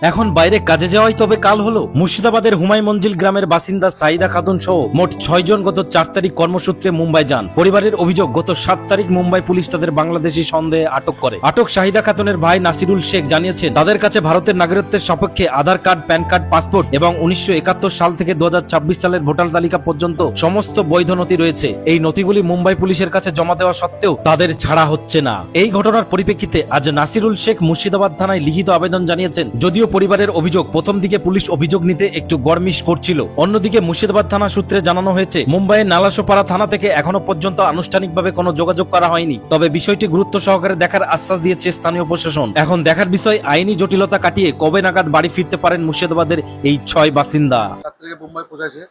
এখন বাইরে কাজে যাওয়াই তবে কাল হলো। মুর্শিদাবাদের হুমাই মঞ্জিল গ্রামের বাসিন্দা সাইদা খাতুন সহ মোট 6 জন গত 4 তারিখ কর্মসূত্রে মুম্বাই যান। পরিবারের অভিযোগ, গত 7 তারিখ মুম্বাই পুলিশ তাদের বাংলাদেশি সন্দেহে আটক করে। আটক শাহিদা খাতুনের ভাই নাসিরুল শেখ জানিয়েছেন, তাদের কাছে ভারতের নাগরিকত্বের সপক্ষে আধার কার্ড, প্যান কার্ড, পাসপোর্ট এবং 1971 সাল থেকে 2026 সালের ভোটার তালিকা পর্যন্ত সমস্ত বৈধ নথি রয়েছে। এই নথিগুলি মুম্বাই পুলিশের কাছে জমা দেওয়া সত্ত্বেও তাদের ছাড়া হচ্ছে না। এই ঘটনার পরিপ্রেক্ষিতে আজ নাসিরুল শেখ মুর্শিদাবাদ থানায় লিখিত আবেদন জানিয়েছেন। যদিও পরিবারের অভিযোগ, প্রথম দিকে পুলিশ অভিযোগ নিতে একটু গরমিশ করছিল। অন্যদিকে মুর্শিদাবাদ থানা সূত্রে জানানো হয়েছে, মুম্বাইয়ের নালাসোপাড়া থানা থেকে এখনো পর্যন্ত আনুষ্ঠানিকভাবে কোনো যোগাযোগ করা হয়নি। তবে বিষয়টি গুরুত্ব সহকারে দেখার আশ্বাস দিয়েছে স্থানীয় প্রশাসন। এখন দেখার বিষয়, আইনি জটিলতা কাটিয়ে কবে নাগাদ বাড়ি ফিরতে পারেন মুর্শিদাবাদের এই 6 বাসিন্দা। 7 থেকে মুম্বাই পৌঁছেছে।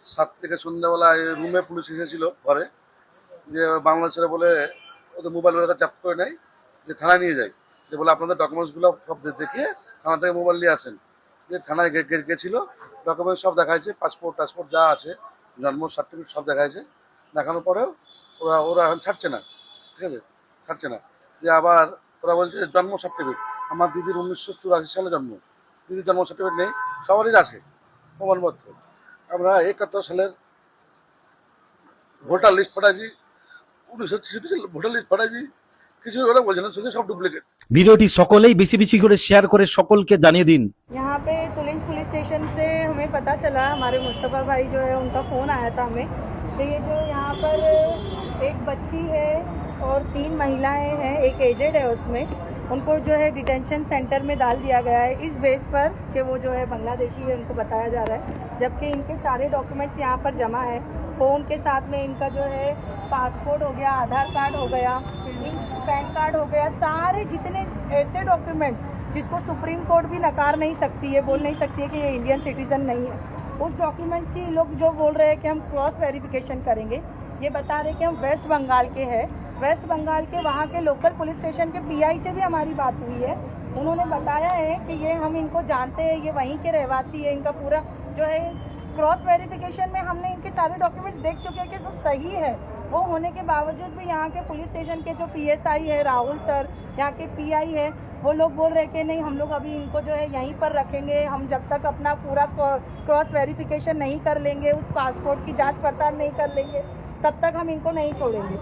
7 থেকে সন্ধ্যাবেলা রুমে পুলিশ এসেছিল ঘরে, যে বাংলাদেশের বলে ওদের মোবাইল ওরা জব্দ করে নেয়, যে থানায় নিয়ে যায়, যে বলে আপনাদের ডকুমেন্টসগুলো সব দেখিয়ে থানা থেকে মোবাইল নিয়ে আসেন। যে থানায় গেছিল, ডকুমেন্টস সব দেখাইছে, পাসপোর্ট টাসপোর্ট যা আছে, জন্ম সার্টিফিকেট সব দেখাইছে। দেখানোর পরেও ওরা এখন ছাড়ছে না, ঠিক আছে, ছাড়ছে না। যে আবার ওরা বলছে জন্ম সার্টিফিকেট, আমার দিদির 1984 সালে জন্ম, দিদির জন্ম সার্টিফিকেট নেই, সবারই আছে প্রমাণপত্র। আমরা 71 সালের ভোটার লিস্ট পাঠাইছি, 1966 সালের ভোটার লিস্ট পাঠাইছি, কিছু ওরা বলছে না, শুধু সব ডুপ্লিকেট। ভিডিওটি সকলেই বেশি বেশি করে শেয়ার করে সকলকে জানিয়ে দিন। यहाँ पे पुलिस स्टेशन से हमें पता चला, हमारे मुस्तफ़ा भाई जो है उनका फ़ोन आया था हमें कि ये जो यहाँ पर एक बच्ची है और 3 महिलाएं हैं, एक एजेड है, उसमें उनको जो है डिटेंशन सेंटर में डाल दिया गया है इस बेस पर कि वो जो है बांग्लादेशी है, उनको बताया जा रहा है। जबकि इनके सारे डॉक्यूमेंट्स यहाँ पर जमा है। फ़ोन के साथ में इनका जो है पासपोर्ट हो गया, आधार कार्ड हो गया, पैन कार्ड हो गया, सारे जितने ऐसे डॉक्यूमेंट्स जिसको सुप्रीम कोर्ट भी नकार नहीं सकती है, बोल नहीं सकती है कि ये इंडियन सिटीजन नहीं है, उस डॉक्यूमेंट्स की लोग जो बोल रहे हैं कि हम क्रॉस वेरिफिकेशन करेंगे। ये बता रहे कि हम वेस्ट बंगाल के हैं, वेस्ट बंगाल के वहाँ के लोकल पुलिस स्टेशन के पीआई से भी हमारी बात हुई है। उन्होंने बताया है कि ये हम इनको जानते हैं, ये वहीं के रहवासी है। इनका पूरा जो है क्रॉस वेरिफिकेशन में हमने इनके सारे डॉक्यूमेंट्स देख चुके हैं कि वो सही है। वो होने के बावजूद भी यहाँ के पुलिस स्टेशन के जो पीएसआई है राहुल सर, यहाँ के पीआई है, वो लोग बोल रहे कि नहीं, हम लोग अभी इनको जो है यहीं पर रखेंगे, हम जब तक अपना पूरा क्रॉस वेरिफिकेशन नहीं कर लेंगे, उस पासपोर्ट की जांच पड़ताल नहीं कर लेंगे, तब तक हम इनको नहीं छोड़ेंगे।